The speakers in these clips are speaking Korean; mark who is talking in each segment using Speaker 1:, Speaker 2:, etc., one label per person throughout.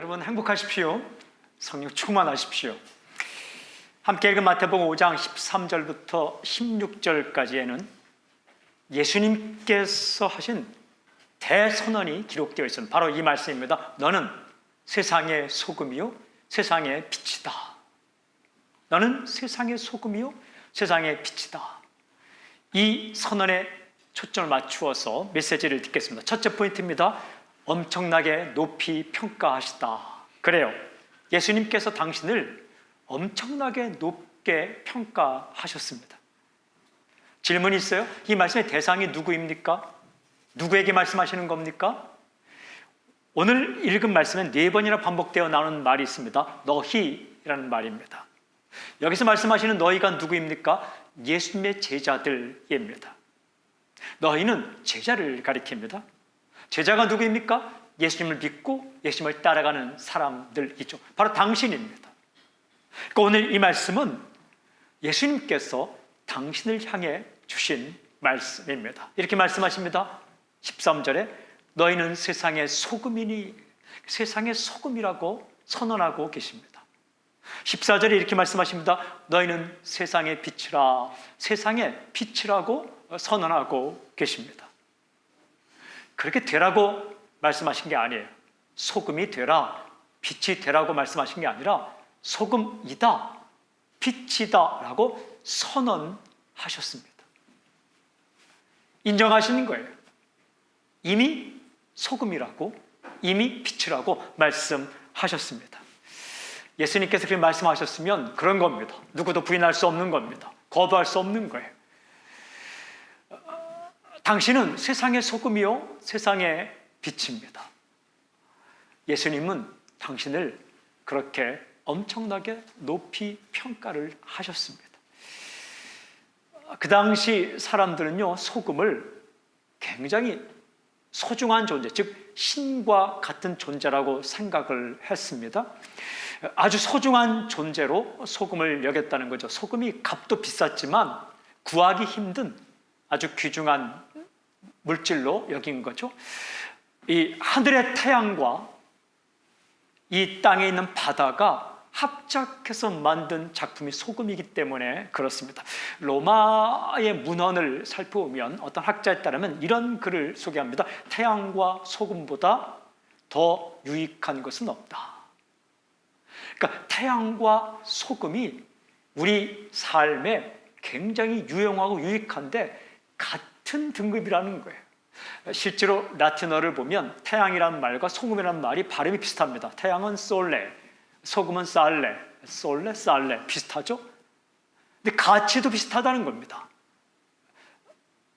Speaker 1: 여러분 행복하십시오. 성령 충만하십시오. 함께 읽은 마태복음 5장 13절부터 16절까지에는 예수님께서 하신 대선언이 기록되어 있습니다. 바로 이 말씀입니다. 너는 세상의 소금이요 세상의 빛이다. 너는 세상의 소금이요 세상의 빛이다. 이 선언에 초점을 맞추어서 메시지를 듣겠습니다. 첫째 포인트입니다. 엄청나게 높이 평가하시다. 그래요. 예수님께서 당신을 엄청나게 높게 평가하셨습니다. 질문이 있어요? 이 말씀의 대상이 누구입니까? 누구에게 말씀하시는 겁니까? 오늘 읽은 말씀엔 4번이나 반복되어 나오는 말이 있습니다. 너희라는 말입니다. 여기서 말씀하시는 너희가 누구입니까? 예수님의 제자들입니다. 너희는 제자를 가리킵니다. 제자가 누구입니까? 예수님을 믿고 예수님을 따라가는 사람들이죠. 바로 당신입니다. 그러니까 오늘 이 말씀은 예수님께서 당신을 향해 주신 말씀입니다. 이렇게 말씀하십니다. 13절에 너희는 세상의 소금이니, 세상의 소금이라고 선언하고 계십니다. 14절에 이렇게 말씀하십니다. 너희는 세상의 빛이라, 세상의 빛이라고 선언하고 계십니다. 그렇게 되라고 말씀하신 게 아니에요. 소금이 되라, 빛이 되라고 말씀하신 게 아니라 소금이다, 빛이다 라고 선언하셨습니다. 인정하시는 거예요. 이미 소금이라고, 이미 빛이라고 말씀하셨습니다. 예수님께서 그렇게 말씀하셨으면 그런 겁니다. 누구도 부인할 수 없는 겁니다. 거부할 수 없는 거예요. 당신은 세상의 소금이요 세상의 빛입니다. 예수님은 당신을 그렇게 엄청나게 높이 평가를 하셨습니다. 그 당시 사람들은요, 소금을 굉장히 소중한 존재, 즉 신과 같은 존재라고 생각을 했습니다. 아주 소중한 존재로 소금을 여겼다는 거죠. 소금이 값도 비쌌지만 구하기 힘든 아주 귀중한 물질로 여긴 거죠. 이 하늘의 태양과 이 땅에 있는 바다가 합작해서 만든 작품이 소금이기 때문에 그렇습니다. 로마의 문헌을 살펴보면 어떤 학자에 따르면 이런 글을 소개합니다. 태양과 소금보다 더 유익한 것은 없다. 그러니까 태양과 소금이 우리 삶에 굉장히 유용하고 유익한데 같은 등급이라는 거예요. 실제로 라틴어를 보면 태양이라는 말과 소금이라는 말이 발음이 비슷합니다. 태양은 솔레, 소금은 살레, 솔레, 살레 비슷하죠? 근데 가치도 비슷하다는 겁니다.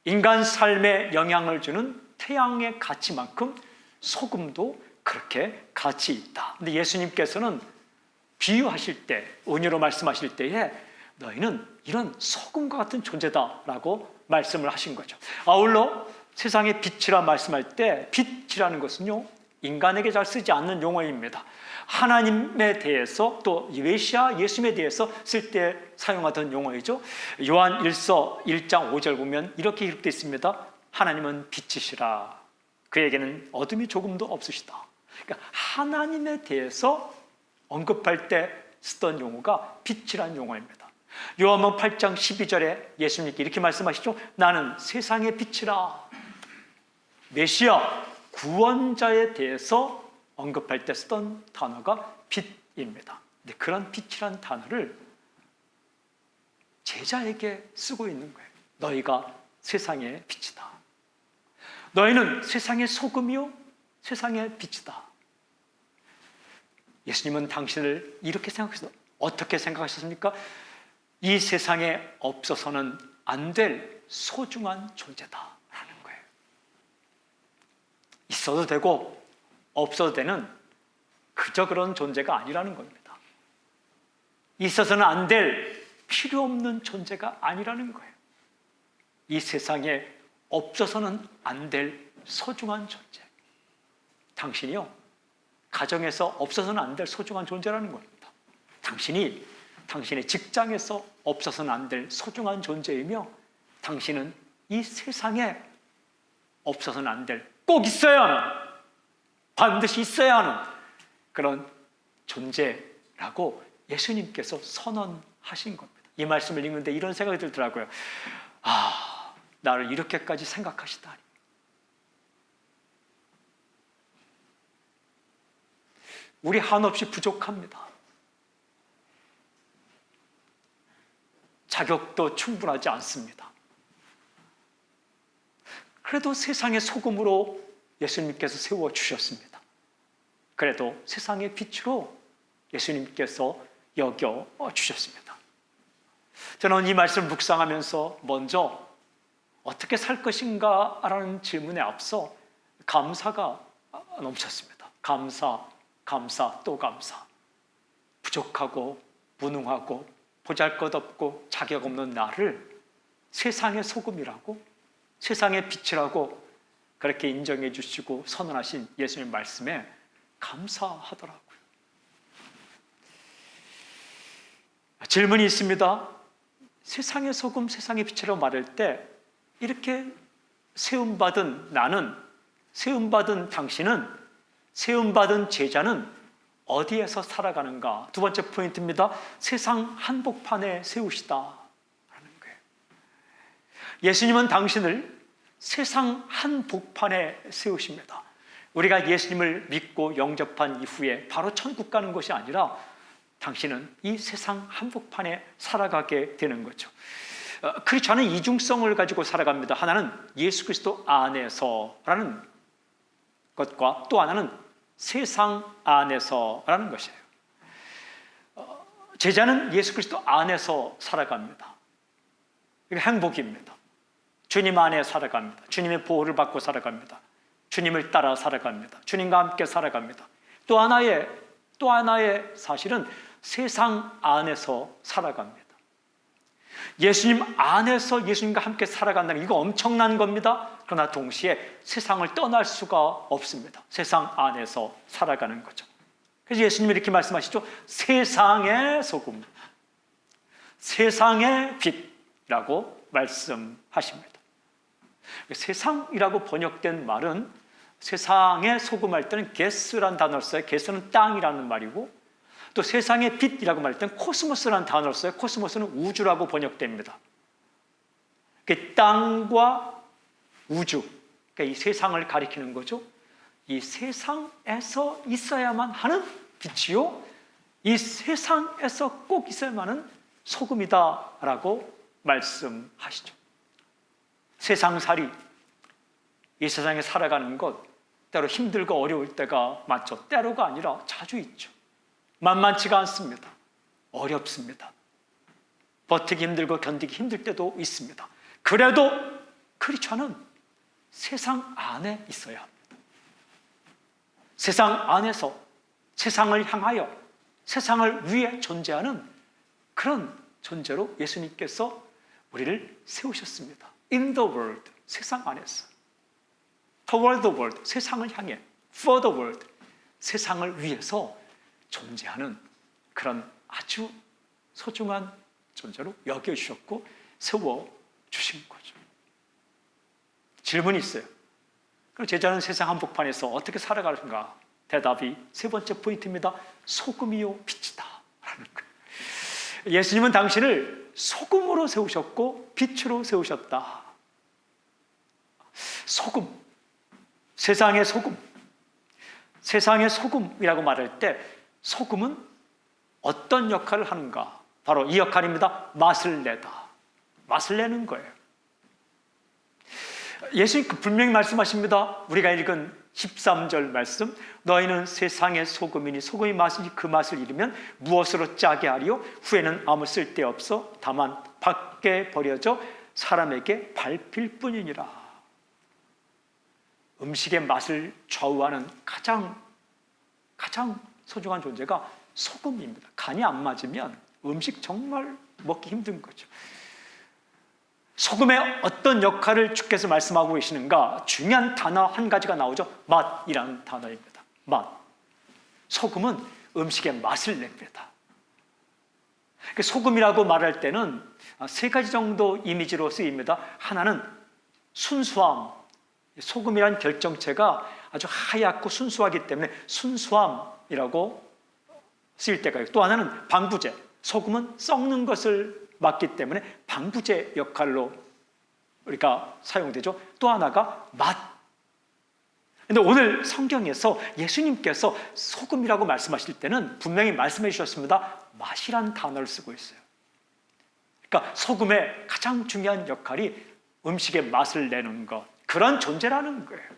Speaker 1: 인간 삶에 영향을 주는 태양의 가치만큼 소금도 그렇게 가치 있다. 근데 예수님께서는 비유하실 때, 은유로 말씀하실 때에 너희는 이런 소금과 같은 존재다라고 말씀을 하신 거죠. 아울러 세상의 빛이라 말씀할 때 빛이라는 것은요, 인간에게 잘 쓰지 않는 용어입니다. 하나님에 대해서 또 메시아 예수님에 대해서 쓸 때 사용하던 용어이죠. 요한 1서 1장 5절 보면 이렇게 기록되어 있습니다. 하나님은 빛이시라. 그에게는 어둠이 조금도 없으시다. 그러니까 하나님에 대해서 언급할 때 쓰던 용어가 빛이라는 용어입니다. 요한복음 8장 12절에 예수님께 이렇게 말씀하시죠. 나는 세상의 빛이라. 메시아 구원자에 대해서 언급할 때 쓰던 단어가 빛입니다. 근데 그런 빛이란 단어를 제자에게 쓰고 있는 거예요. 너희가 세상의 빛이다. 너희는 세상의 소금이요 세상의 빛이다. 예수님은 당신을 이렇게 생각하셨습니다. 어떻게 생각하셨습니까? 이 세상에 없어서는 안 될 소중한 존재다라는 거예요. 있어도 되고 없어도 되는 그저 그런 존재가 아니라는 겁니다. 있어서는 안 될 필요 없는 존재가 아니라는 거예요. 이 세상에 없어서는 안 될 소중한 존재. 당신이요, 가정에서 없어서는 안 될 소중한 존재라는 겁니다. 당신이 당신의 직장에서 없어서는 안 될 소중한 존재이며 당신은 이 세상에 없어서는 안 될, 꼭 있어야 하는, 반드시 있어야 하는 그런 존재라고 예수님께서 선언하신 겁니다. 이 말씀을 읽는데 이런 생각이 들더라고요. 아, 나를 이렇게까지 생각하시다니. 우리 한없이 부족합니다. 자격도 충분하지 않습니다. 그래도 세상의 소금으로 예수님께서 세워주셨습니다. 그래도 세상의 빛으로 예수님께서 여겨주셨습니다. 저는 이 말씀을 묵상하면서 먼저 어떻게 살 것인가 라는 질문에 앞서 감사가 넘쳤습니다. 감사, 또 감사. 부족하고 무능하고 보잘것없고 자격 없는 나를 세상의 소금이라고, 세상의 빛이라고 그렇게 인정해 주시고 선언하신 예수님 말씀에 감사하더라고요. 질문이 있습니다. 세상의 소금, 세상의 빛이라고 말할 때 이렇게 세움받은 나는, 세움받은 당신은, 세움받은 제자는 어디에서 살아가는가? 두 번째 포인트입니다. 세상 한복판에 세우시다라는 거예요. 예수님은 당신을 세상 한복판에 세우십니다. 우리가 예수님을 믿고 영접한 이후에 바로 천국 가는 것이 아니라 당신은 이 세상 한복판에 살아가게 되는 거죠. 크리스천은 이중성을 가지고 살아갑니다. 하나는 예수 그리스도 안에서라는 것과 또 하나는 세상 안에서라는 것이에요. 제자는 예수 그리스도 안에서 살아갑니다. 이게 행복입니다. 주님 안에 살아갑니다. 주님의 보호를 받고 살아갑니다. 주님을 따라 살아갑니다. 주님과 함께 살아갑니다. 또 하나의 사실은 세상 안에서 살아갑니다. 예수님 안에서 예수님과 함께 살아간다는 이거 엄청난 겁니다. 그러나 동시에 세상을 떠날 수가 없습니다. 세상 안에서 살아가는 거죠. 그래서 예수님이 이렇게 말씀하시죠. 세상의 소금, 세상의 빛이라고 말씀하십니다. 세상이라고 번역된 말은 세상의 소금 할 때는 게스라는 단어를 써요. 게스는 땅이라는 말이고 또 세상의 빛이라고 말할 때는 코스모스라는 단어를 써요. 코스모스는 우주라고 번역됩니다. 땅과 우주, 그러니까 이 세상을 가리키는 거죠. 이 세상에서 있어야만 하는 빛이요, 이 세상에서 꼭 있어야만 하는 소금이다라고 말씀하시죠. 세상살이, 이 세상에 살아가는 것 때로 힘들고 어려울 때가 많죠. 때로가 아니라 자주 있죠. 만만치가 않습니다. 어렵습니다. 버티기 힘들고 견디기 힘들 때도 있습니다. 그래도 크리스천은 세상 안에 있어야 합니다. 세상 안에서 세상을 향하여 세상을 위해 존재하는 그런 존재로 예수님께서 우리를 세우셨습니다. In the world, 세상 안에서. Toward the world, 세상을 향해. For the world, 세상을 위해서 존재하는 그런 아주 소중한 존재로 여겨주셨고 세워주신 거죠. 질문이 있어요. 그럼 제자는 세상 한복판에서 어떻게 살아가는가? 대답이 세 번째 포인트입니다. 소금이요 빛이다 라는 거예요. 예수님은 당신을 소금으로 세우셨고 빛으로 세우셨다. 소금, 세상의 소금. 세상의 소금이라고 말할 때 소금은 어떤 역할을 하는가? 바로 이 역할입니다. 맛을 내다. 맛을 내는 거예요. 예수님 분명히 말씀하십니다. 우리가 읽은 13절 말씀, 너희는 세상의 소금이니 소금이 맛이 그 맛을 잃으면 무엇으로 짜게 하리요? 후에는 아무 쓸데없어 다만 밖에 버려져 사람에게 밟힐 뿐이니라. 음식의 맛을 좌우하는 가장 소중한 존재가 소금입니다. 간이 안 맞으면 음식 정말 먹기 힘든 거죠. 소금의 어떤 역할을 주께서 말씀하고 계시는가? 중요한 단어 한 가지가 나오죠. 맛이라는 단어입니다. 맛. 소금은 음식의 맛을 냅니다. 소금이라고 말할 때는 세 가지 정도 이미지로 쓰입니다. 하나는 순수함. 소금이란 결정체가 아주 하얗고 순수하기 때문에 순수함이라고 쓰일 때가 있고, 또 하나는 방부제, 소금은 썩는 것을 막기 때문에 방부제 역할로 우리가 사용되죠. 또 하나가 맛. 근데 오늘 성경에서 예수님께서 소금이라고 말씀하실 때는 분명히 말씀해 주셨습니다. 맛이란 단어를 쓰고 있어요. 그러니까 소금의 가장 중요한 역할이 음식의 맛을 내는 것, 그런 존재라는 거예요.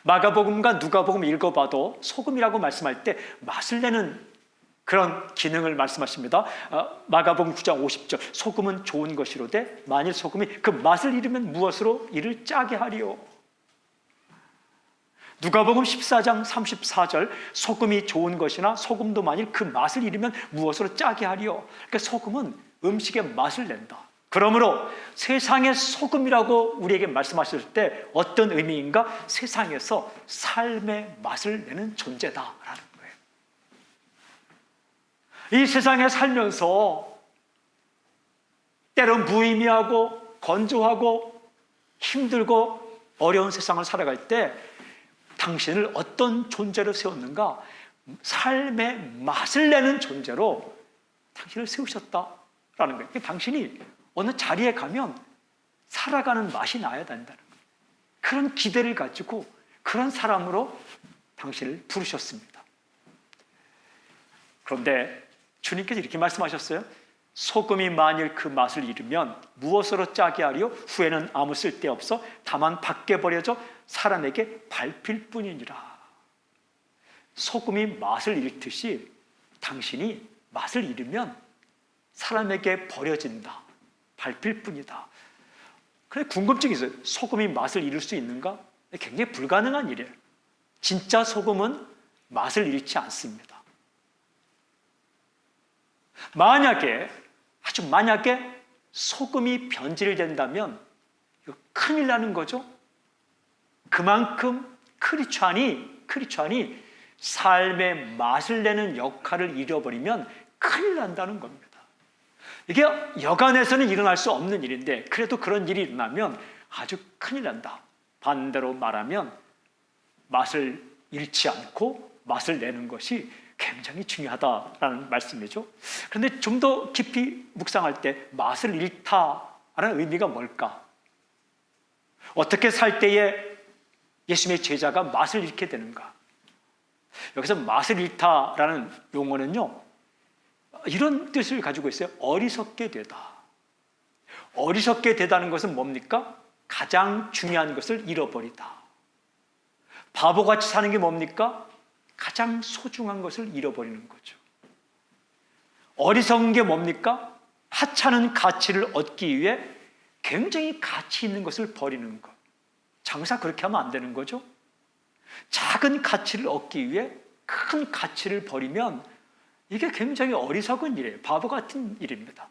Speaker 1: 마가복음과 누가복음 읽어봐도 소금이라고 말씀할 때 맛을 내는 그런 기능을 말씀하십니다. 마가복음 9장 50절, 소금은 좋은 것이로되 만일 소금이 그 맛을 잃으면 무엇으로 이를 짜게 하리요. 누가복음 14장 34절, 소금이 좋은 것이나 소금도 만일 그 맛을 잃으면 무엇으로 짜게 하리요. 그러니까 소금은 음식의 맛을 낸다. 그러므로 세상의 소금이라고 우리에게 말씀하실 때 어떤 의미인가? 세상에서 삶의 맛을 내는 존재다라는 거예요. 이 세상에 살면서 때로 무의미하고 건조하고 힘들고 어려운 세상을 살아갈 때 당신을 어떤 존재로 세웠는가? 삶의 맛을 내는 존재로 당신을 세우셨다라는 거예요. 당신이 어느 자리에 가면 살아가는 맛이 나야 된다는 거예요. 그런 기대를 가지고 그런 사람으로 당신을 부르셨습니다. 그런데 주님께서 이렇게 말씀하셨어요. 소금이 만일 그 맛을 잃으면 무엇으로 짜게 하리요? 후에는 아무 쓸데없어 다만 밖에 버려져 사람에게 밟힐 뿐이니라. 소금이 맛을 잃듯이 당신이 맛을 잃으면 사람에게 버려진다. 밟힐 뿐이다. 그래, 궁금증이 있어요. 소금이 맛을 잃을 수 있는가? 굉장히 불가능한 일이에요. 진짜 소금은 맛을 잃지 않습니다. 아주 만약에 소금이 변질된다면 이거 큰일 나는 거죠. 그만큼 크리스찬이 삶의 맛을 내는 역할을 잃어버리면 큰일 난다는 겁니다. 이게 여간에서는 일어날 수 없는 일인데 그래도 그런 일이 일어나면 아주 큰일 난다. 반대로 말하면 맛을 잃지 않고 맛을 내는 것이 굉장히 중요하다라는 말씀이죠. 그런데 좀 더 깊이 묵상할 때 맛을 잃다라는 의미가 뭘까? 어떻게 살 때에 예수님의 제자가 맛을 잃게 되는가? 여기서 맛을 잃다라는 용어는요, 이런 뜻을 가지고 있어요. 어리석게 되다. 어리석게 되다는 것은 뭡니까? 가장 중요한 것을 잃어버리다. 바보같이 사는 게 뭡니까? 가장 소중한 것을 잃어버리는 거죠. 어리석은 게 뭡니까? 하찮은 가치를 얻기 위해 굉장히 가치 있는 것을 버리는 것. 장사 그렇게 하면 안 되는 거죠. 작은 가치를 얻기 위해 큰 가치를 버리면 이게 굉장히 어리석은 일이에요. 바보 같은 일입니다.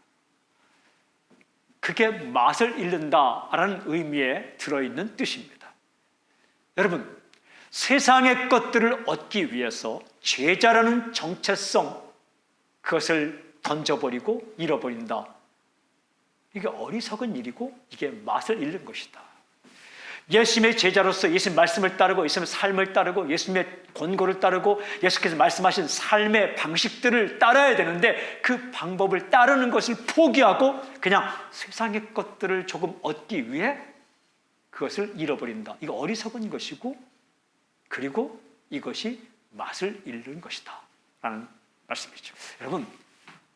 Speaker 1: 그게 맛을 잃는다라는 의미에 들어있는 뜻입니다. 여러분, 세상의 것들을 얻기 위해서 제자라는 정체성, 그것을 던져버리고 잃어버린다. 이게 어리석은 일이고 이게 맛을 잃는 것이다. 예수님의 제자로서 예수님 말씀을 따르고 예수님의 삶을 따르고 예수님의 권고를 따르고 예수께서 말씀하신 삶의 방식들을 따라야 되는데 그 방법을 따르는 것을 포기하고 그냥 세상의 것들을 조금 얻기 위해 그것을 잃어버린다. 이거 어리석은 것이고 그리고 이것이 맛을 잃는 것이다 라는 말씀이죠. 여러분,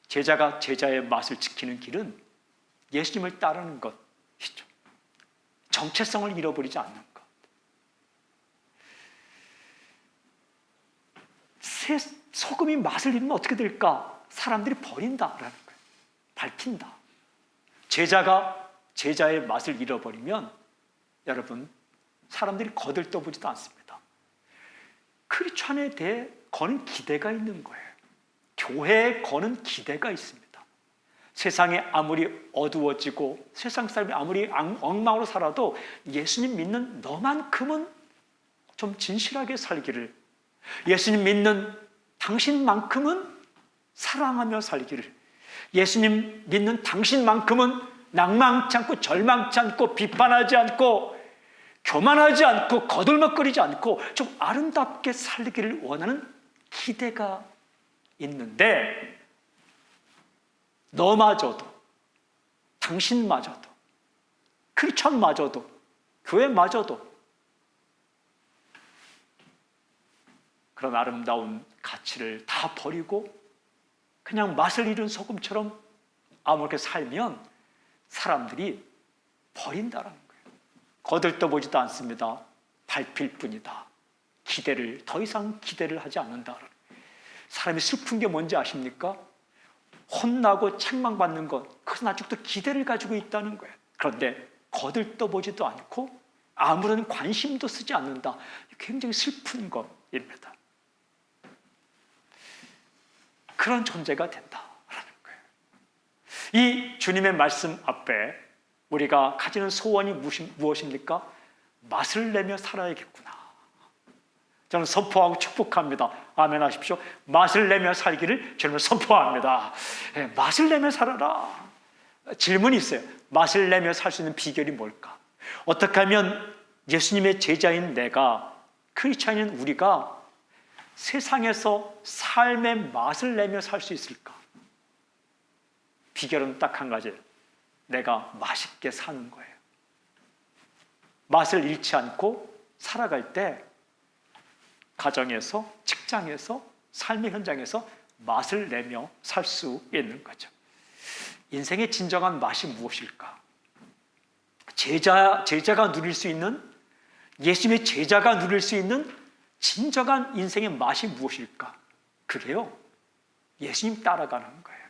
Speaker 1: 제자가 제자의 맛을 지키는 길은 예수님을 따르는 것이죠. 정체성을 잃어버리지 않는 것. 소금이 맛을 잃으면 어떻게 될까? 사람들이 버린다라는 거예요. 밟힌다. 제자가 제자의 맛을 잃어버리면 여러분, 사람들이 거들떠보지도 않습니다. 크리스찬에 대해 거는 기대가 있는 거예요. 교회에 거는 기대가 있습니다. 세상에 아무리 어두워지고 세상 사람이 아무리 엉망으로 살아도 예수님 믿는 너만큼은 좀 진실하게 살기를, 예수님 믿는 당신만큼은 사랑하며 살기를, 예수님 믿는 당신만큼은 낭망치 않고 절망치 않고 비판하지 않고 교만하지 않고 거들먹거리지 않고 좀 아름답게 살기를 원하는 기대가 있는데, 너마저도, 당신마저도, 크리스천마저도, 교회마저도 그런 아름다운 가치를 다 버리고 그냥 맛을 잃은 소금처럼 아무렇게 살면 사람들이 버린다라는 거예요. 거들떠보지도 않습니다. 밟힐 뿐이다. 더 이상 기대를 하지 않는다. 사람이 슬픈 게 뭔지 아십니까? 혼나고 책망받는 것, 그것은 아직도 기대를 가지고 있다는 거예요. 그런데 거들떠보지도 않고 아무런 관심도 쓰지 않는다. 굉장히 슬픈 것입니다. 그런 존재가 된다라는 거예요. 이 주님의 말씀 앞에 우리가 가지는 소원이 무엇입니까? 맛을 내며 살아야겠구나. 저는 선포하고 축복합니다. 아멘 하십시오. 맛을 내며 살기를 저는 선포합니다. 네, 맛을 내며 살아라. 질문이 있어요. 맛을 내며 살 수 있는 비결이 뭘까? 어떻게 하면 예수님의 제자인 내가, 크리스찬인 우리가 세상에서 삶의 맛을 내며 살 수 있을까? 비결은 딱 한 가지예요. 내가 맛있게 사는 거예요. 맛을 잃지 않고 살아갈 때 가정에서, 직장에서, 삶의 현장에서 맛을 내며 살 수 있는 거죠. 인생의 진정한 맛이 무엇일까? 제자가 누릴 수 있는, 예수님의 제자가 누릴 수 있는 진정한 인생의 맛이 무엇일까? 그게요, 예수님 따라가는 거예요.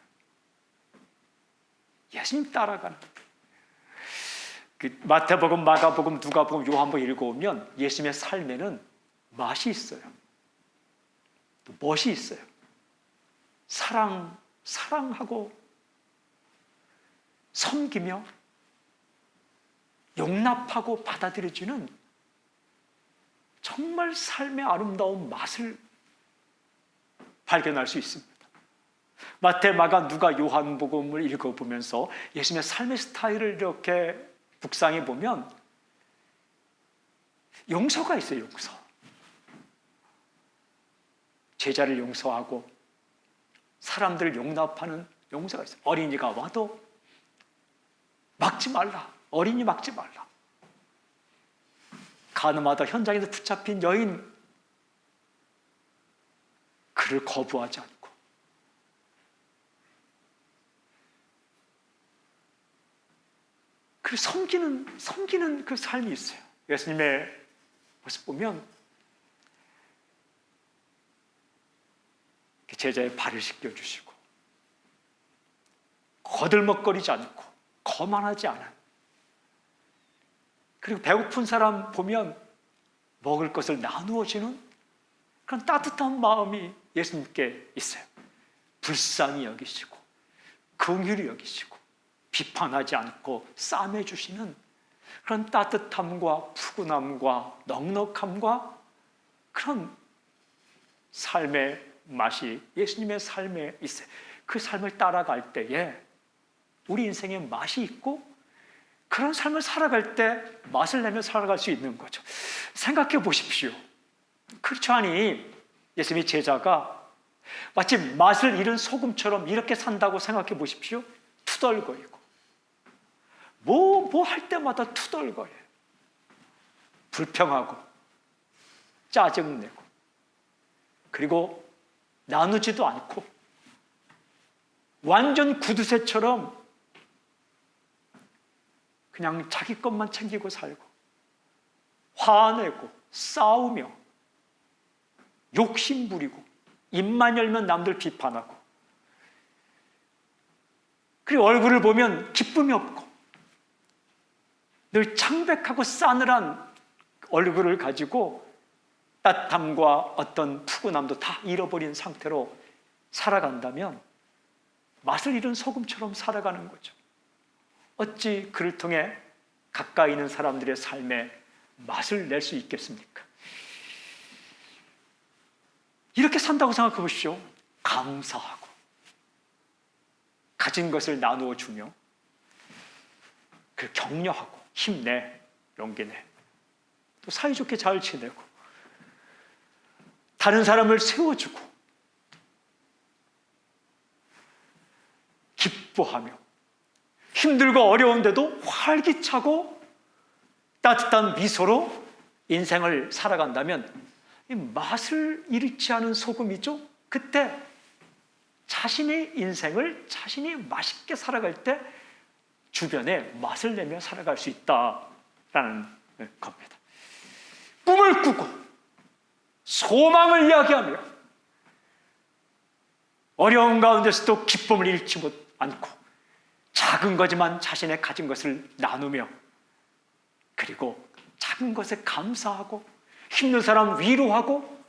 Speaker 1: 예수님 따라가는 거예요. 마태복음, 마가복음, 누가복음, 요한복음 읽어보면 예수님의 삶에는 맛이 있어요. 또 멋이 있어요. 사랑하고 섬기며 용납하고 받아들여지는 정말 삶의 아름다운 맛을 발견할 수 있습니다. 마태, 마가, 누가, 요한복음을 읽어보면서 예수님의 삶의 스타일을 이렇게 묵상해 보면 용서가 있어요. 용서. 제자를 용서하고 사람들을 용납하는 용서가 있어요. 어린이가 와도 막지 말라. 어린이 막지 말라. 가늠하다 현장에서 붙잡힌 여인, 그를 거부하지 않고, 그를 섬기는 그 삶이 있어요. 예수님의 모습 보면 제자의 발을 씻겨주시고, 거들먹거리지 않고 거만하지 않은, 그리고 배고픈 사람 보면 먹을 것을 나누어 주는 그런 따뜻한 마음이 예수님께 있어요. 불쌍히 여기시고 긍휼히 여기시고 비판하지 않고 싸매 주시는 그런 따뜻함과 푸근함과 넉넉함과 그런 삶의 맛이 예수님의 삶에 있어요. 그 삶을 따라갈 때에 우리 인생에 맛이 있고, 그런 삶을 살아갈 때 맛을 내며 살아갈 수 있는 거죠. 생각해 보십시오. 크리스찬이, 예수님의 제자가 마치 맛을 잃은 소금처럼 이렇게 산다고 생각해 보십시오. 투덜거리고 뭐 할 때마다 투덜거려요. 불평하고 짜증내고, 그리고 나누지도 않고 완전 구두쇠처럼 그냥 자기 것만 챙기고 살고, 화내고 싸우며 욕심 부리고, 입만 열면 남들 비판하고, 그리고 얼굴을 보면 기쁨이 없고 늘 창백하고 싸늘한 얼굴을 가지고 따뜻함과 어떤 푸근함도 다 잃어버린 상태로 살아간다면 맛을 잃은 소금처럼 살아가는 거죠. 어찌 그를 통해 가까이 있는 사람들의 삶에 맛을 낼 수 있겠습니까? 이렇게 산다고 생각해 보십시오. 감사하고 가진 것을 나누어 주며 그 격려하고 힘내, 용기 내. 또 사이좋게 잘 지내고 다른 사람을 세워주고 기뻐하며 힘들고 어려운데도 활기차고 따뜻한 미소로 인생을 살아간다면 이 맛을 잃지 않은 소금이죠. 그때 자신의 인생을 자신이 맛있게 살아갈 때 주변에 맛을 내며 살아갈 수 있다라는 겁니다. 꿈을 꾸고 소망을 이야기하며 어려운 가운데서도 기쁨을 잃지 않고 작은 거지만 자신의 가진 것을 나누며 그리고 작은 것에 감사하고 힘든 사람 위로하고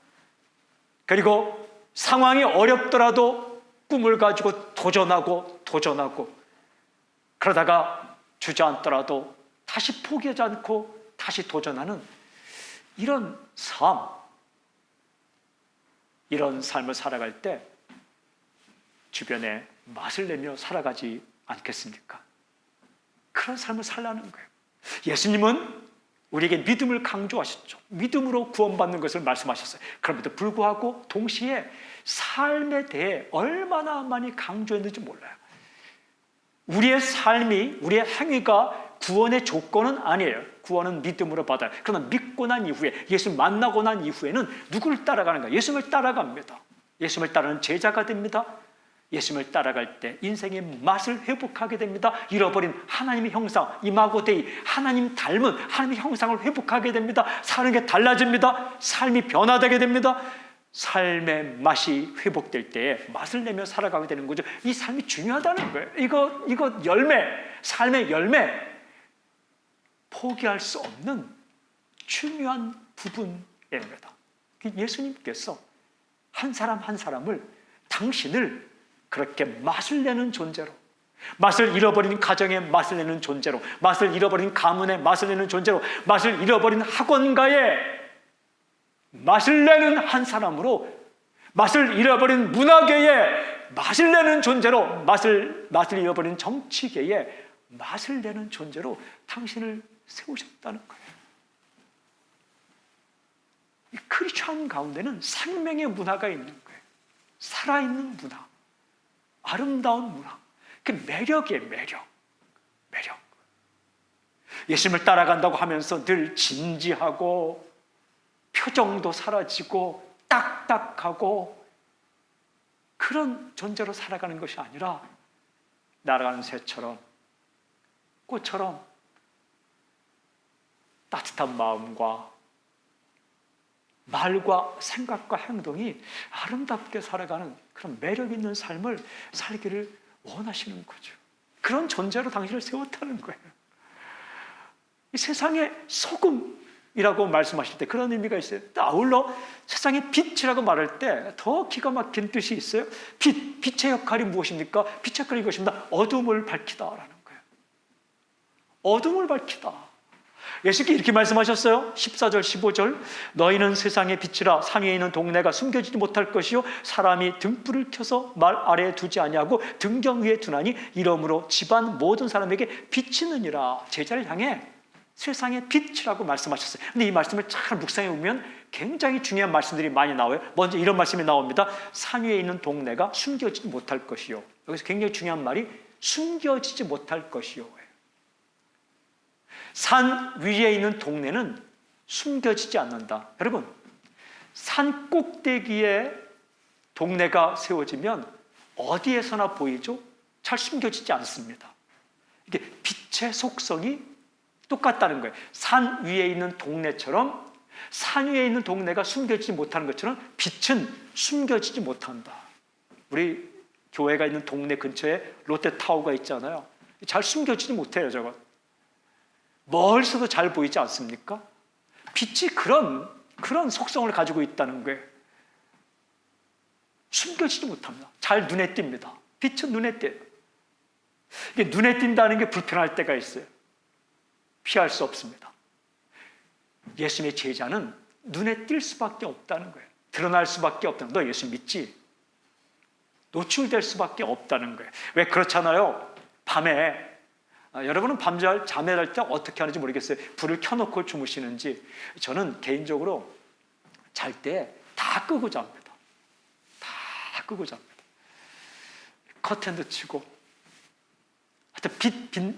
Speaker 1: 그리고 상황이 어렵더라도 꿈을 가지고 도전하고 그러다가 주저앉더라도 다시 포기하지 않고 다시 도전하는 이런 삶을 살아갈 때 주변에 맛을 내며 살아가지 않겠습니까? 그런 삶을 살라는 거예요. 예수님은 우리에게 믿음을 강조하셨죠. 믿음으로 구원받는 것을 말씀하셨어요. 그럼에도 불구하고 동시에 삶에 대해 얼마나 많이 강조했는지 몰라요. 우리의 삶이, 우리의 행위가 구원의 조건은 아니에요. 구원은 믿음으로 받아요. 그러나 믿고 난 이후에, 예수를 만나고 난 이후에는 누구를 따라가는가? 예수님을 따라갑니다. 예수님을 따르는 제자가 됩니다. 예수님을 따라갈 때 인생의 맛을 회복하게 됩니다. 잃어버린 하나님의 형상, 이마고데이, 하나님 닮은 하나님의 형상을 회복하게 됩니다. 사는 게 달라집니다. 삶이 변화되게 됩니다. 삶의 맛이 회복될 때에 맛을 내며 살아가게 되는 거죠. 이 삶이 중요하다는 거예요. 이거 열매, 삶의 열매, 포기할 수 없는 중요한 부분입니다. 예수님께서 한 사람 한 사람을, 당신을 그렇게 맛을 내는 존재로, 맛을 잃어버린 가정에 맛을 내는 존재로, 맛을 잃어버린 가문에 맛을 내는 존재로, 맛을 잃어버린 학원가에 맛을 내는 한 사람으로, 맛을 잃어버린 문화계에 맛을 내는 존재로, 맛을 잃어버린 정치계에 맛을 내는 존재로 당신을 세우셨다는 거예요. 이 크리스천 가운데는 생명의 문화가 있는 거예요. 살아있는 문화, 아름다운 문화, 그 매력이에요. 매력. 예수님을 따라간다고 하면서 늘 진지하고 표정도 사라지고 딱딱하고 그런 존재로 살아가는 것이 아니라 날아가는 새처럼, 꽃처럼 따뜻한 마음과 말과 생각과 행동이 아름답게 살아가는 그런 매력 있는 삶을 살기를 원하시는 거죠. 그런 존재로 당신을 세웠다는 거예요. 이 세상의 소금이라고 말씀하실 때 그런 의미가 있어요. 아울러 세상의 빛이라고 말할 때 더 기가 막힌 뜻이 있어요. 빛의 역할이 무엇입니까? 빛의 역할이 이것입니다. 어둠을 밝히다라는 거예요. 어둠을 밝히다. 예수님께 이렇게 말씀하셨어요. 14절 15절 너희는 세상의 빛이라. 산 위에 있는 동네가 숨겨지지 못할 것이요 사람이 등불을 켜서 말 아래에 두지 아니하고 등경 위에 두나니 이러므로 집안 모든 사람에게 비치느니라. 제자를 향해 세상의 빛이라고 말씀하셨어요. 근데 이 말씀을 잘 묵상해 보면 굉장히 중요한 말씀들이 많이 나와요. 먼저 이런 말씀이 나옵니다. 산 위에 있는 동네가 숨겨지지 못할 것이요. 여기서 굉장히 중요한 말이 숨겨지지 못할 것이요. 산 위에 있는 동네는 숨겨지지 않는다. 여러분, 산 꼭대기에 동네가 세워지면 어디에서나 보이죠? 잘 숨겨지지 않습니다. 이게 빛의 속성이 똑같다는 거예요. 산 위에 있는 동네처럼, 산 위에 있는 동네가 숨겨지지 못하는 것처럼 빛은 숨겨지지 못한다. 우리 교회가 있는 동네 근처에 롯데타워가 있잖아요. 잘 숨겨지지 못해요, 저건. 멀리서도 잘 보이지 않습니까? 빛이 그런 속성을 가지고 있다는 거예요. 숨겨지지 못합니다. 잘 눈에 띕니다. 빛은 눈에 띄어요. 이게 눈에 띈다는 게 불편할 때가 있어요. 피할 수 없습니다. 예수님의 제자는 눈에 띌 수밖에 없다는 거예요. 드러날 수밖에 없다는 거예요. 너 예수 믿지? 노출될 수밖에 없다는 거예요. 왜 그렇잖아요. 밤에 여러분은 잠을 잘 때 어떻게 하는지 모르겠어요. 불을 켜놓고 주무시는지. 저는 개인적으로 잘 때 다 끄고 잡니다. 다 끄고 잡니다. 커튼도 치고, 하여튼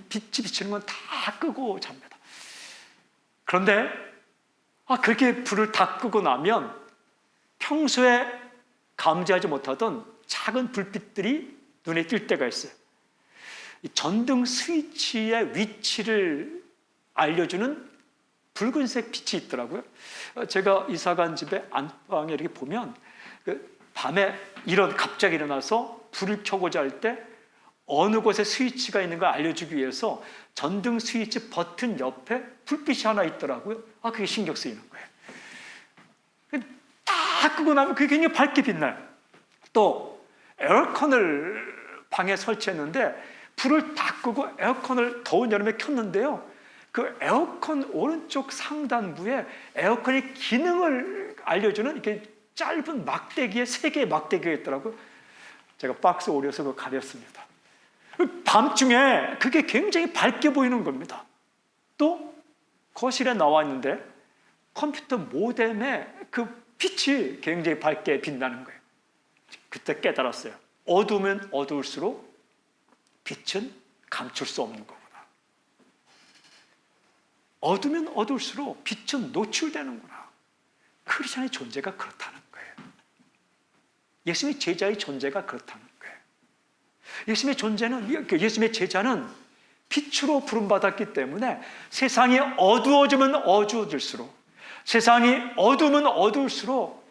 Speaker 1: 빛이 비치는 건 다 끄고 잡니다. 그런데 그렇게 불을 다 끄고 나면 평소에 감지하지 못하던 작은 불빛들이 눈에 띌 때가 있어요. 전등 스위치의 위치를 알려주는 붉은색 빛이 있더라고요. 제가 이사간 집에 안방에 이렇게 보면 밤에 갑자기 일어나서 불을 켜고자 할 때 어느 곳에 스위치가 있는 걸 알려주기 위해서 전등 스위치 버튼 옆에 불빛이 하나 있더라고요. 그게 신경 쓰이는 거예요. 다 끄고 나면 그게 굉장히 밝게 빛나요. 또 에어컨을 방에 설치했는데 불을 다 끄고 에어컨을 더운 여름에 켰는데요. 그 에어컨 오른쪽 상단부에 에어컨의 기능을 알려주는 이렇게 짧은 막대기에 3개의 막대기가 있더라고요. 제가 박스 오려서 그거 가렸습니다. 밤중에 그게 굉장히 밝게 보이는 겁니다. 또 거실에 나와 있는데 컴퓨터 모뎀에 그 빛이 굉장히 밝게 빛나는 거예요. 그때 깨달았어요. 어두우면 어두울수록 빛은 감출 수 없는 거구나. 어두우면 어두울수록 빛은 노출되는구나. 크리스천의 존재가 그렇다는 거예요. 예수님의 제자의 존재가 그렇다는 거예요. 예수님의 제자는 빛으로 부름받았기 때문에 세상이 어두워지면 어두워질수록, 세상이 어두우면 어두울수록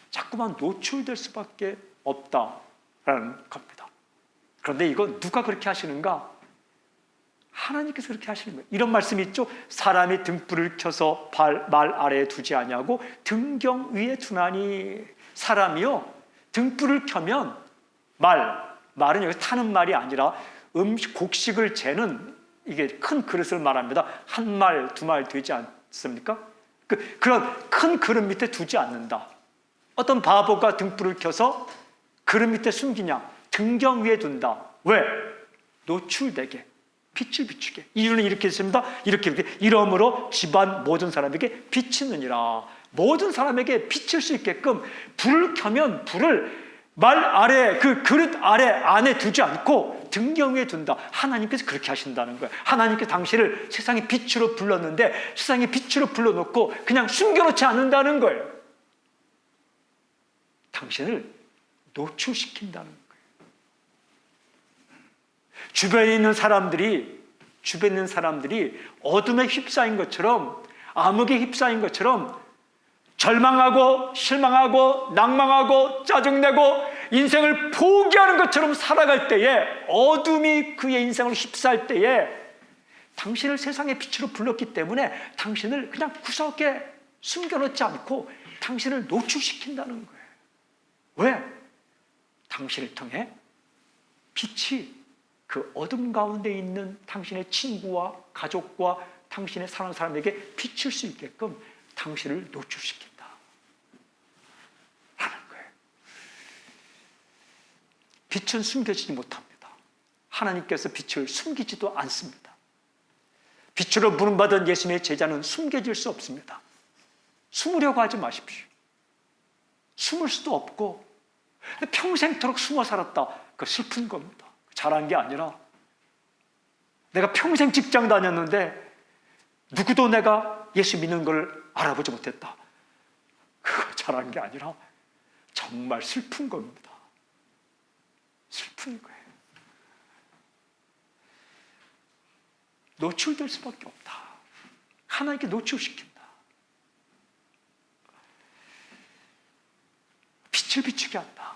Speaker 1: 자꾸만 노출될 수밖에 없다라는 겁니다. 그런데 이건 누가 그렇게 하시는가? 하나님께서 그렇게 하시는 거예요. 이런 말씀이 있죠. 사람이 등불을 켜서 말 아래에 두지 아니하고 등경 위에 두나니. 사람이요, 등불을 켜면 말은 여기 타는 말이 아니라 곡식을 재는 이게 큰 그릇을 말합니다. 한 말, 2말 되지 않습니까? 그런 큰 그릇 밑에 두지 않는다. 어떤 바보가 등불을 켜서 그릇 밑에 숨기냐? 등경 위에 둔다. 왜? 노출되게, 빛을 비추게. 이유는 이렇게 있습니다. 이렇게 이러므로 집안 모든 사람에게 비치느니라. 모든 사람에게 비칠 수 있게끔 불을 켜면 불을 말 아래, 그 그릇 안에 두지 않고 등경 위에 둔다. 하나님께서 그렇게 하신다는 거예요. 하나님께서 당신을 세상의 빛으로 불렀는데 세상의 빛으로 불러놓고 그냥 숨겨놓지 않는다는 거예요. 당신을 노출시킨다는 거예요. 주변에 있는 사람들이 어둠에 휩싸인 것처럼, 암흑에 휩싸인 것처럼 절망하고 실망하고 낭망하고 짜증내고 인생을 포기하는 것처럼 살아갈 때에, 어둠이 그의 인생을 휩싸일 때에 당신을 세상의 빛으로 불렀기 때문에 당신을 그냥 구석에 숨겨놓지 않고 당신을 노출시킨다는 거예요. 왜? 당신을 통해 빛이 그 어둠 가운데 있는 당신의 친구와 가족과 당신의 사랑하는 사람에게 비칠 수 있게끔 당신을 노출시킨다 라는 거예요. 빛은 숨겨지지 못합니다. 하나님께서 빛을 숨기지도 않습니다. 빛으로 부름받은 예수님의 제자는 숨겨질 수 없습니다. 숨으려고 하지 마십시오. 숨을 수도 없고 평생토록 숨어 살았다. 그 슬픈 겁니다. 잘한 게 아니라, 내가 평생 직장 다녔는데 누구도 내가 예수 믿는 걸 알아보지 못했다. 그거 잘한 게 아니라 정말 슬픈 겁니다. 슬픈 거예요. 노출될 수밖에 없다. 하나님께 노출시킨다. 빛을 비추게 한다.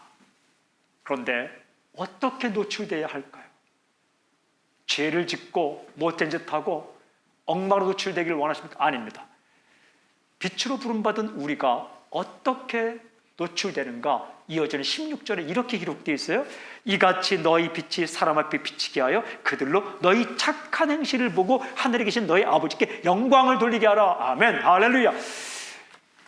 Speaker 1: 그런데 어떻게 노출되어야 할까요? 죄를 짓고 못된 짓 하고 엉망으로 노출되기를 원하십니까? 아닙니다. 빛으로 부름받은 우리가 어떻게 노출되는가? 이어지는 16절에 이렇게 기록되어 있어요. 이같이 너희 빛이 사람 앞에 비치게 하여 그들로 너희 착한 행실을 보고 하늘에 계신 너희 아버지께 영광을 돌리게 하라. 아멘. 할렐루야.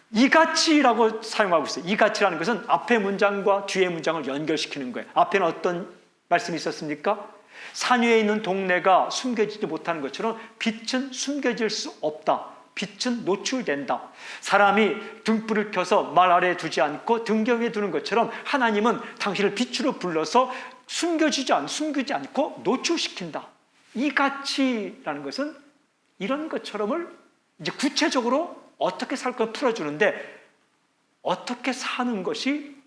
Speaker 1: 이같이라고 사용하고 있어요. 이같이라는 것은 앞의 문장과 뒤의 문장을 연결시키는 거예요. 앞에는 어떤 말씀이 있었습니까? 산 위에 있는 동네가 숨겨지지 못하는 것처럼 빛은 숨겨질 수 없다. 빛은 노출된다. 사람이 등불을 켜서 말 아래에 두지 않고 등경에 두는 것처럼 하나님은 당신을 빛으로 불러서 숨기지 않고 노출시킨다. 이 가치라는 것은 이런 것처럼을 이제 구체적으로 어떻게 살 걸 풀어주는데, 어떻게 사는 것이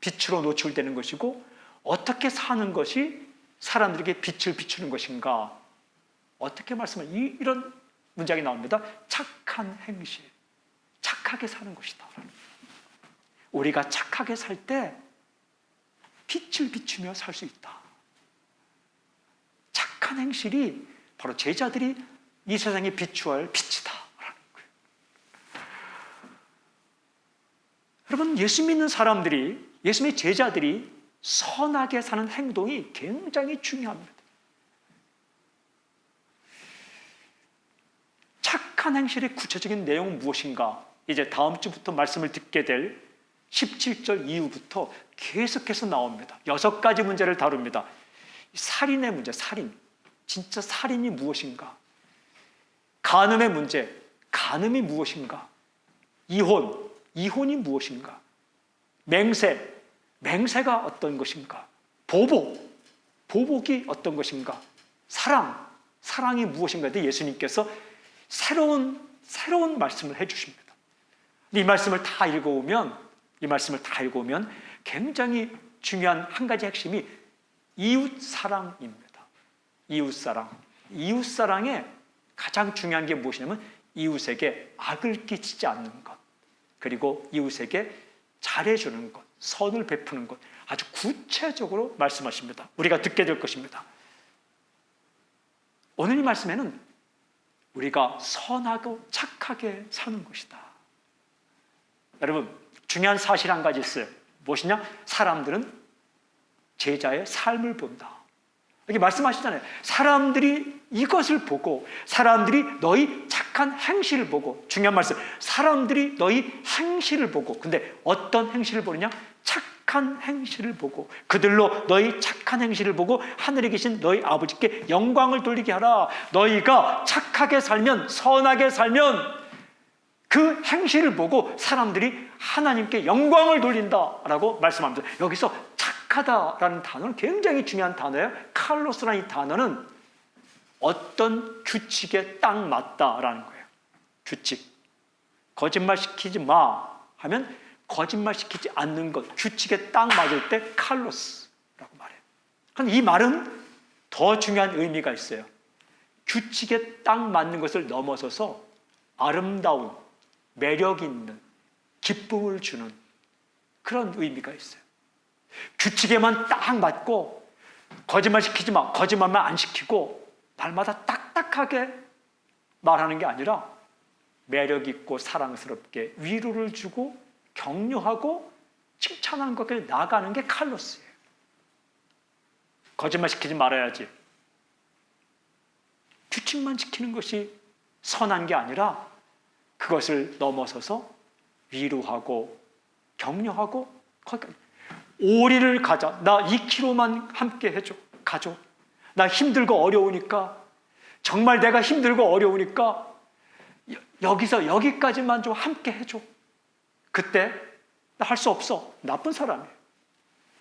Speaker 1: 빛으로 노출되는 것이고 어떻게 사는 것이 사람들에게 빛을 비추는 것인가, 어떻게 말씀하면 이런 문장이 나옵니다. 착한 행실, 착하게 사는 것이다. 우리가 착하게 살 때 빛을 비추며 살 수 있다. 착한 행실이 바로 제자들이 이 세상에 비추어야 할 빛이다. 여러분, 예수 믿는 사람들이, 예수님의 제자들이 선하게 사는 행동이 굉장히 중요합니다. 착한 행실의 구체적인 내용은 무엇인가? 이제 다음 주부터 말씀을 듣게 될 17절 이후부터 계속해서 나옵니다. 6가지 문제를 다룹니다. 살인의 문제, 살인. 진짜 살인이 무엇인가? 간음의 문제, 간음이 무엇인가? 이혼이 무엇인가? 맹세가 어떤 것인가? 보복이 어떤 것인가? 사랑이 무엇인가? 예수님께서 새로운 말씀을 해주십니다. 이 말씀을 다 읽어오면 굉장히 중요한 한 가지 핵심이 이웃사랑입니다. 이웃사랑의 가장 중요한 게 무엇이냐면 이웃에게 악을 끼치지 않는 것, 그리고 이웃에게 잘해주는 것, 선을 베푸는 것, 아주 구체적으로 말씀하십니다. 우리가 듣게 될 것입니다. 오늘 이 말씀에는 우리가 선하고 착하게 사는 것이다. 여러분, 중요한 사실 한 가지 있어요. 무엇이냐? 사람들은 제자의 삶을 본다. 여기 말씀하시잖아요. 사람들이 이것을 보고, 사람들이 너희 착한 행실을 보고, 중요한 말씀, 사람들이 너희 행실을 보고, 근데 어떤 행실을 보느냐? 착한 행실을 보고, 그들로 너희 착한 행실을 보고 하늘에 계신 너희 아버지께 영광을 돌리게 하라. 너희가 착하게 살면, 선하게 살면 그 행실을 보고 사람들이 하나님께 영광을 돌린다라고 말씀합니다. 여기서 착하다라는 단어는 굉장히 중요한 단어예요. 칼로스라는 이 단어는 어떤 규칙에 딱 맞다라는 거예요. 규칙. 거짓말 시키지 마 하면 거짓말 시키지 않는 것, 규칙에 딱 맞을 때 칼로스라고 말해요. 그런데 이 말은 더 중요한 의미가 있어요. 규칙에 딱 맞는 것을 넘어서서 아름다운, 매력 있는, 기쁨을 주는 그런 의미가 있어요. 규칙에만 딱 맞고 거짓말 시키지 마, 거짓말만 안 시키고 날마다 딱딱하게 말하는 게 아니라 매력 있고 사랑스럽게 위로를 주고 격려하고 칭찬하는 것까지 나아가는 게 칼로스예요. 거짓말 시키지 말아야지. 규칙만 지키는 것이 선한 게 아니라 그것을 넘어서서 위로하고 격려하고, 거기까지. 오리를 가자. 나 2km만 함께 해줘. 가줘. 나 힘들고 어려우니까, 정말 내가 힘들고 어려우니까 여기서 여기까지만 좀 함께 해줘. 그때 나 할 수 없어. 나쁜 사람이에요.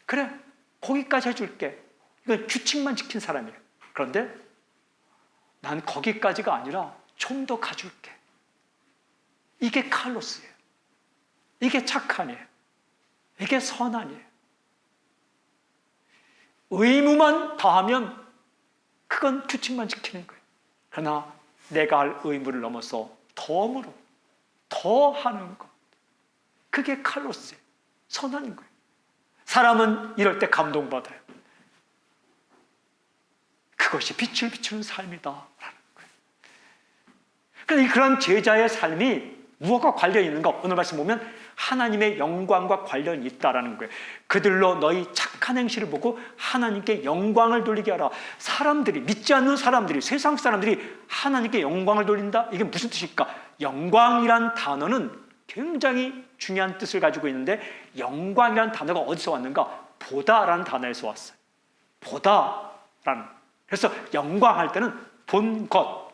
Speaker 1: 그래, 거기까지 해줄게. 이건 규칙만 지킨 사람이에요. 그런데 난 거기까지가 아니라 좀 더 가줄게. 이게 칼로스예요. 이게 착한이에요. 이게 선한이에요. 의무만 다하면 그건 규칙만 지키는 거예요. 그러나 내가 할 의무를 넘어서 덤으로 더 하는 것, 그게 칼로스예요. 선한 거예요. 사람은 이럴 때 감동받아요. 그것이 빛을 비추는 삶이다 라는 거예요. 그러니까 그런 제자의 삶이 무엇과 관련이 있는가? 오늘 말씀 보면 하나님의 영광과 관련이 있다라는 거예요. 그들로 너희 착한 행실을 보고 하나님께 영광을 돌리게 하라. 사람들이, 믿지 않는 사람들이, 세상 사람들이 하나님께 영광을 돌린다? 이게 무슨 뜻일까? 영광이란 단어는 굉장히 중요한 뜻을 가지고 있는데, 영광이란 단어가 어디서 왔는가? 보다라는 단어에서 왔어요. 보다. 라는. 그래서 영광할 때는 본 것,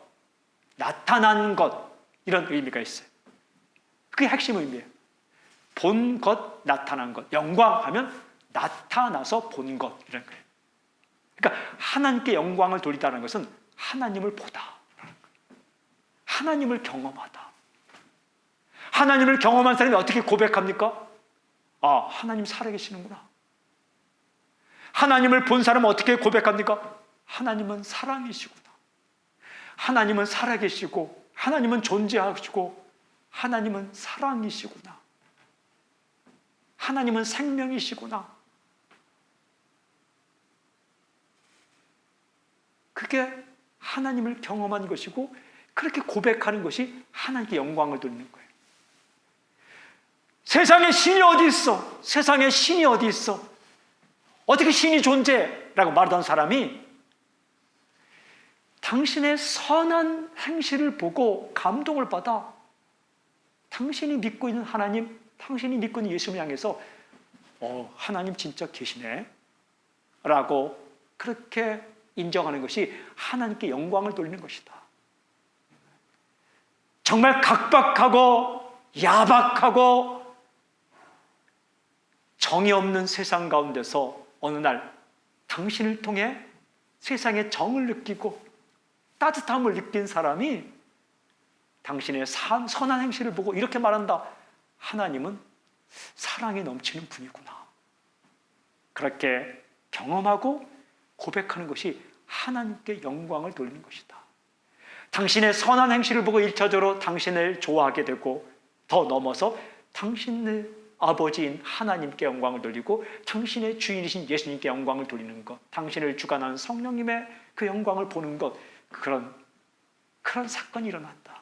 Speaker 1: 나타난 것, 이런 의미가 있어요. 그게 핵심 의미예요. 본 것, 나타난 것. 영광하면 나타나서 본 것, 이런 거예요. 그러니까 하나님께 영광을 돌리다는 것은 하나님을 보다, 하나님을 경험하다. 하나님을 경험한 사람이 어떻게 고백합니까? 아, 하나님 살아계시는구나. 하나님을 본 사람은 어떻게 고백합니까? 하나님은 사랑이시구나. 하나님은 살아계시고, 하나님은 존재하시고, 하나님은 사랑이시구나. 하나님은 생명이시구나. 그게 하나님을 경험한 것이고, 그렇게 고백하는 것이 하나님께 영광을 돌리는 거예요. 세상에 신이 어디 있어? 세상에 신이 어디 있어? 어떻게 신이 존재해? 라고 말하던 사람이 당신의 선한 행실을 보고 감동을 받아 당신이 믿고 있는 하나님, 당신이 믿고 있는 예수님을 향해서 하나님 진짜 계시네 라고 그렇게 인정하는 것이 하나님께 영광을 돌리는 것이다. 정말 각박하고 야박하고 정이 없는 세상 가운데서 어느 날 당신을 통해 세상의 정을 느끼고 따뜻함을 느낀 사람이 당신의 선한 행실을 보고 이렇게 말한다. 하나님은 사랑이 넘치는 분이구나. 그렇게 경험하고 고백하는 것이 하나님께 영광을 돌리는 것이다. 당신의 선한 행실을 보고 1차적으로 당신을 좋아하게 되고 더 넘어서 당신의 아버지인 하나님께 영광을 돌리고 당신의 주인이신 예수님께 영광을 돌리는 것, 당신을 주관하는 성령님의 그 영광을 보는 것, 그런 사건이 일어난다.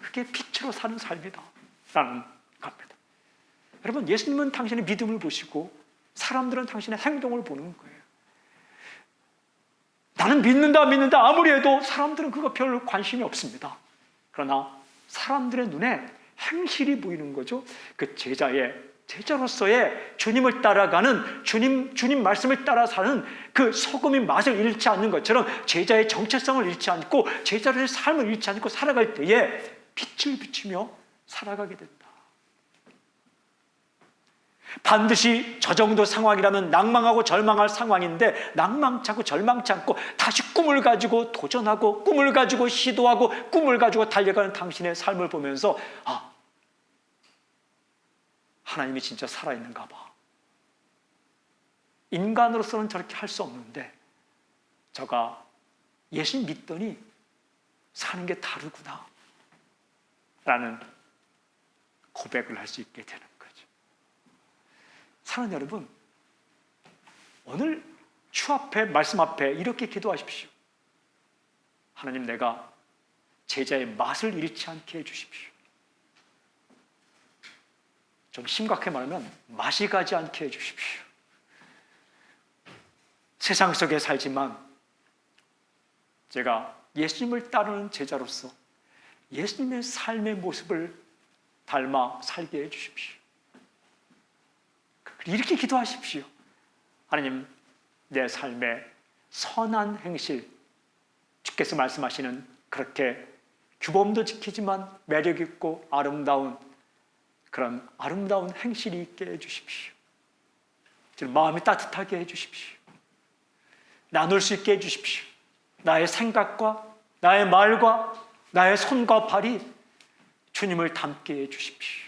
Speaker 1: 그게 빛으로 사는 삶이다 라는 겁니다. 여러분, 예수님은 당신의 믿음을 보시고 사람들은 당신의 행동을 보는 거예요. 나는 믿는다 아무리 해도 사람들은 그거 별 관심이 없습니다. 그러나 사람들의 눈에 행실이 보이는 거죠. 그 제자로서의 주님을 따라가는 주님 말씀을 따라 사는 그 소금의 맛을 잃지 않는 것처럼 제자의 정체성을 잃지 않고 제자로의 삶을 잃지 않고 살아갈 때에 빛을 비추며 살아가게 된다. 반드시 저 정도 상황이라면 낭망하고 절망할 상황인데 낭망치 않고 절망치 않고 다시 꿈을 가지고 도전하고 꿈을 가지고 시도하고 꿈을 가지고 달려가는 당신의 삶을 보면서 하나님이 진짜 살아있는가 봐. 인간으로서는 저렇게 할 수 없는데 저가 예수님 믿더니 사는 게 다르구나 라는 고백을 할 수 있게 되는 거죠. 사랑하는 여러분, 오늘 주 앞에 말씀 앞에 이렇게 기도하십시오. 하나님, 내가 제자의 맛을 잃지 않게 해주십시오. 좀 심각하게 말하면 맛이 가지 않게 해주십시오. 세상 속에 살지만 제가 예수님을 따르는 제자로서 예수님의 삶의 모습을 닮아 살게 해주십시오. 이렇게 기도하십시오. 하나님, 내 삶의 선한 행실, 주께서 말씀하시는 그렇게 규범도 지키지만 매력 있고 아름다운 그런 아름다운 행실이 있게 해주십시오. 마음이 따뜻하게 해주십시오. 나눌 수 있게 해주십시오. 나의 생각과 나의 말과 나의 손과 발이 주님을 닮게 해주십시오.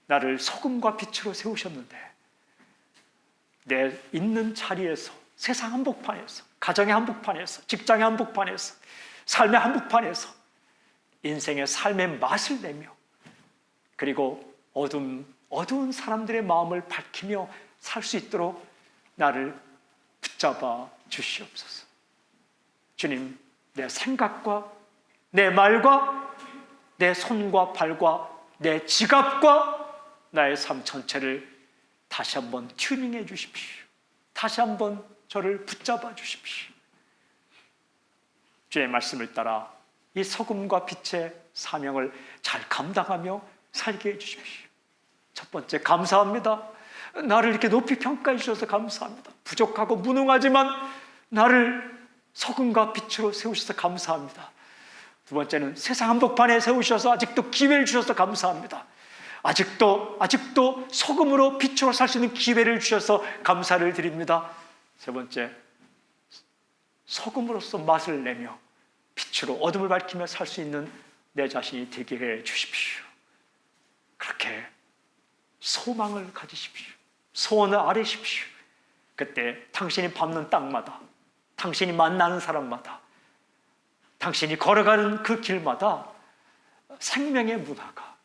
Speaker 1: 나를 소금과 빛으로 세우셨는데 내 있는 자리에서, 세상 한복판에서, 가정의 한복판에서, 직장의 한복판에서, 삶의 한복판에서 인생의 삶의 맛을 내며 그리고 어두운 사람들의 마음을 밝히며 살 수 있도록 나를 붙잡아 주시옵소서. 주님, 내 생각과 내 말과 내 손과 발과 내 지갑과 나의 삶 전체를 다시 한번 튜닝해 주십시오. 다시 한번 저를 붙잡아 주십시오. 주의 말씀을 따라 이 소금과 빛의 사명을 잘 감당하며 살게 해 주십시오. 첫 번째, 감사합니다. 나를 이렇게 높이 평가해 주셔서 감사합니다. 부족하고 무능하지만 나를 소금과 빛으로 세우셔서 감사합니다. 두 번째는 세상 한복판에 세우셔서 아직도 기회를 주셔서 감사합니다. 아직도 소금으로 빛으로 살 수 있는 기회를 주셔서 감사를 드립니다. 세 번째, 소금으로서 맛을 내며 빛으로 어둠을 밝히며 살 수 있는 내 자신이 되게 해 주십시오. 그렇게 소망을 가지십시오. 소원을 아뢰십시오. 그때 당신이 밟는 땅마다, 당신이 만나는 사람마다, 당신이 걸어가는 그 길마다 생명의 문화가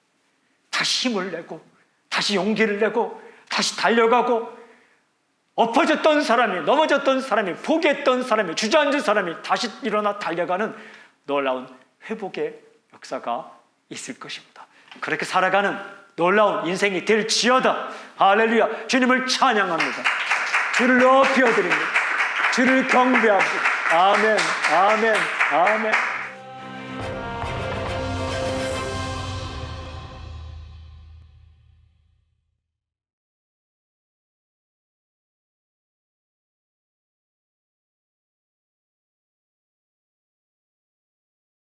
Speaker 1: 다시 힘을 내고, 다시 용기를 내고, 다시 달려가고, 엎어졌던 사람이, 넘어졌던 사람이, 포기했던 사람이, 주저앉은 사람이 다시 일어나 달려가는 놀라운 회복의 역사가 있을 것입니다. 그렇게 살아가는 놀라운 인생이 될지어다. 할렐루야. 주님을 찬양합니다. 주를 높여드립니다. 주를 경배합니다. 아멘, 아멘, 아멘.